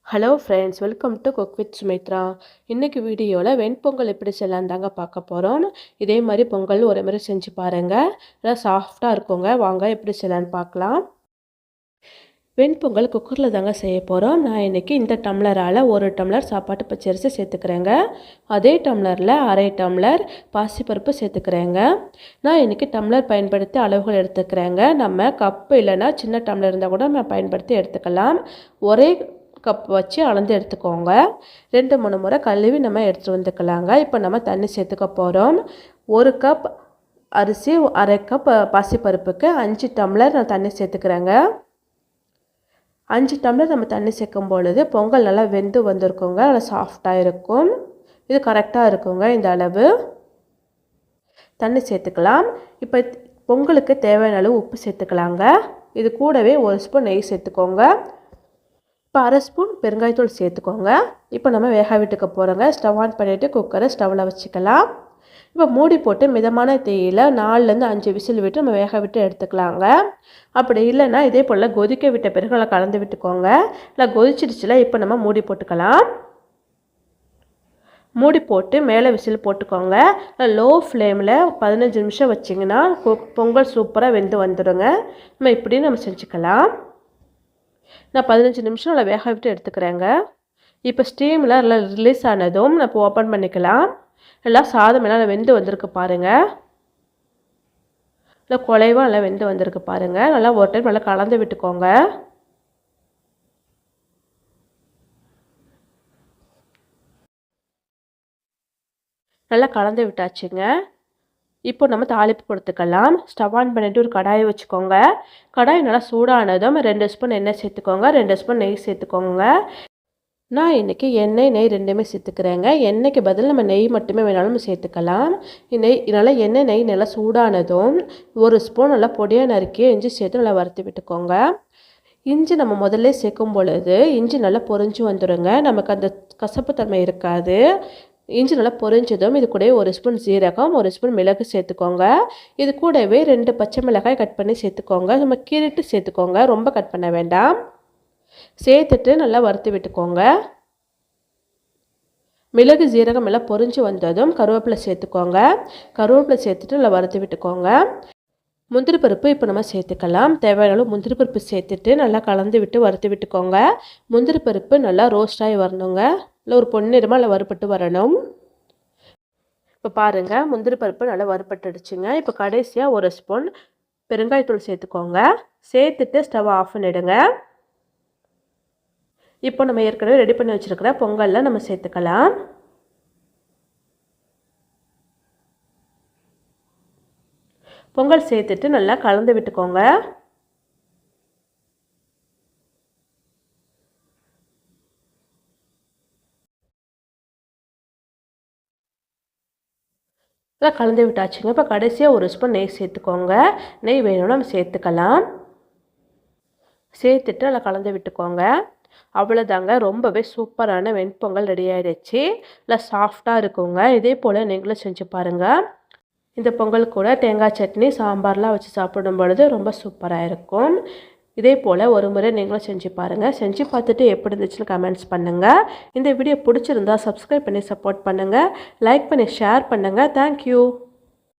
Hello friends, welcome to cook with Sumitra. இன்றைக்கி வீடியோவில் வெண்பொங்கல் எப்படி செய்யலாம் தாங்க பார்க்க போகிறோம். இதே மாதிரி பொங்கல் ஒரு முறை செஞ்சு பாருங்கள். நல்லா சாஃப்டாக இருக்குங்க. வாங்க எப்படி செய்யலான்னு பார்க்கலாம். வெண்பொங்கல் குக்கரில் தாங்க செய்ய போகிறோம். நான் இன்றைக்கி இந்த டம்ளரால் 1 டம்ளர் சாப்பாட்டு பச்சரிசி சேர்த்துக்கிறேங்க. அதே டம்ளரில் அரை டம்ளர் பாசிப்பருப்பு சேர்த்துக்கிறேங்க. நான் இன்றைக்கி டம்ளர் பயன்படுத்தி அளவுகள் எடுத்துக்கிறேங்க. நம்ம கப்பு இல்லைன்னா சின்ன டம்ளர் இருந்தால் கூட நம்ம பயன்படுத்தி எடுத்துக்கலாம். ஒரே கப் வச்சு அளந்து எடுத்துக்கோங்க. 2-3 முறை கழுவி நம்ம எடுத்துகிட்டு வந்துக்கலாங்க. இப்போ நம்ம தண்ணி சேர்த்துக்க போகிறோம். 1 கப் அரிசி, அரை கப் பாசிப்பருப்புக்கு 5 டம்ளர் நான் தண்ணி சேர்த்துக்கிறேங்க. 5 டம்ளர் நம்ம தண்ணி சேர்க்கும் பொழுது பொங்கல் நல்லா வெந்து வந்திருக்குங்க. நல்லா சாஃப்டாக இருக்கும். இது கரெக்டாக இருக்குங்க. இந்த அளவு தண்ணி சேர்த்துக்கலாம். இப்போ பொங்கலுக்கு தேவையான அளவு உப்பு சேர்த்துக்கலாங்க. இது கூடவே 1 ஸ்பூன் நெய் சேர்த்துக்கோங்க. இப்போ அரை ஸ்பூன் பெருங்காயத்தூள் சேர்த்துக்கோங்க. இப்போ நம்ம வேக விட்டுக்க போகிறோங்க. ஸ்டவ் ஆன் பண்ணிவிட்டு குக்கரை ஸ்டவ்வில் வச்சுக்கலாம். இப்போ மூடி போட்டு மிதமான தீயில் 4லேருந்து 5 விசில் விட்டு நம்ம வேக விட்டு எடுத்துக்கலாங்க. அப்படி இல்லைன்னா இதே போல் கொதிக்க விட்ட பிறகு நல்லா கலந்து விட்டுக்கோங்க. இல்லை கொதிச்சிடுச்சுல, இப்போ நம்ம மூடி போட்டுக்கலாம். மூடி போட்டு மேலே விசில் போட்டுக்கோங்க. லோ ஃப்ளேமில் 15 நிமிஷம் வச்சிங்கன்னா பொங்கல் சூப்பராக வெந்து வந்துடுங்க. நம்ம செஞ்சுக்கலாம். நான் 15 நிமிஷம் நல்லா வேக விட்டு எடுத்துக்கிறேங்க. இப்போ ஸ்டீமில் நல்லா ரிலீஸ் ஆனதும் நான் இப்போ ஓப்பன் பண்ணிக்கலாம். எல்லாம் சாதம் எல்லாம் வெந்து வந்திருக்கு பாருங்கள். நல்லா குலைவாக நல்லா வெந்து வந்திருக்கு பாருங்கள். நல்லா ஒரு டைம் நல்லா கலந்து விட்டுக்கோங்க. நல்லா கலந்து விட்டாச்சுங்க. இப்போ நம்ம தாளிப்பு கொடுத்துக்கலாம். ஸ்டவ் ஆன் பண்ணிவிட்டு ஒரு கடாயை வச்சுக்கோங்க. கடாய் நல்லா சூடானதும் 2 ஸ்பூன் எண்ணெய் சேர்த்துக்கோங்க. 2 ஸ்பூன் நெய் சேர்த்துக்கோங்க. நான் இன்றைக்கி எண்ணெய், நெய் ரெண்டுமே சேர்த்துக்கிறேங்க. எண்ணெய்க்கு பதில் நம்ம நெய் மட்டுமே வேணாலும் சேர்த்துக்கலாம். நல்லா எண்ணெய், நெய் நல்லா சூடானதும் 1 ஸ்பூன் நல்லா பொடியாக நறுக்கிய இஞ்சி சேர்த்து நல்லா வறுத்து விட்டுக்கோங்க. இஞ்சி நம்ம முதல்ல சேர்க்கும் பொழுது இஞ்சி நல்லா பொரிஞ்சு வந்துடுங்க. நமக்கு அந்த கசப்பு தன்மை இருக்காது. இஞ்சி நல்லா பொரிஞ்சதும் இது கூடவே 1 ஸ்பூன் சீரகம், 1 ஸ்பூன் மிளகு சேர்த்துக்கோங்க. இது கூடவே 2 பச்சை மிளகாய் கட் பண்ணி சேர்த்துக்கோங்க. நம்ம கீறிட்டு சேர்த்துக்கோங்க, ரொம்ப கட் பண்ண வேண்டாம். சேர்த்துட்டு நல்லா வறுத்து விட்டுக்கோங்க. மிளகு, சீரகம் எல்லாம் பொரிஞ்சு வந்ததும் கருவேப்பிலை சேர்த்துக்கோங்க. கருவேப்பிலை சேர்த்துட்டு நல்லா வறுத்து விட்டுக்கோங்க. முந்திரி பருப்பு இப்போ நம்ம சேர்த்துக்கலாம். தேவையான அளவு முந்திரி பருப்பு சேர்த்துட்டு நல்லா கலந்து விட்டு வறுத்து விட்டுக்கோங்க. முந்திரி பருப்பு நல்லா ரோஸ்டாகி வரணுங்க. இல்லை ஒரு பொன்னிறமாக நல்லா வறுபட்டு வரணும். இப்போ பாருங்கள், முந்திரி பருப்பு நல்லா வறுபட்டுடுச்சுங்க. இப்போ கடைசியாக 1 ஸ்பூன் பெருங்காயத்தூள் சேர்த்துக்கோங்க. சேர்த்துட்டு ஸ்டவ் ஆஃப் பண்ணிவிடுங்க. இப்போ நம்ம ஏற்கனவே ரெடி பண்ணி வச்சுருக்கிற பொங்கலில் நம்ம சேர்த்துக்கலாம். பொங்கல் சேர்த்துட்டு நல்லா கலந்து விட்டுக்கோங்க. நல்லா கலந்து விட்டாச்சுங்க. இப்போ கடைசியாக 1 ஸ்பூன் நெய் சேர்த்துக்கோங்க. நெய் வேணும்னா நம்ம சேர்த்துக்கலாம். சேர்த்துட்டு நல்லா கலந்து விட்டுக்கோங்க. அவ்வளோதாங்க, ரொம்பவே சூப்பரான வெண்பொங்கல் ரெடி ஆகிடுச்சு. நல்லா சாஃப்டாக இருக்குங்க. இதே போல் நீங்களும் செஞ்சு பாருங்கள். இந்த பொங்கல் கூட தேங்காய் சட்னி, சாம்பார்லாம் வச்சு சாப்பிடும் பொழுது ரொம்ப சூப்பராக இருக்கும். இதே போல் ஒரு முறை நீங்களும் செஞ்சு பாருங்கள். செஞ்சு பார்த்துட்டு எப்படி இருந்துச்சுன்னு கமெண்ட்ஸ் பண்ணுங்கள். இந்த வீடியோ பிடிச்சிருந்தா சப்ஸ்கிரைப் பண்ணி சப்போர்ட் பண்ணுங்கள். லைக் பண்ணி ஷேர் பண்ணுங்கள். தேங்க்யூ.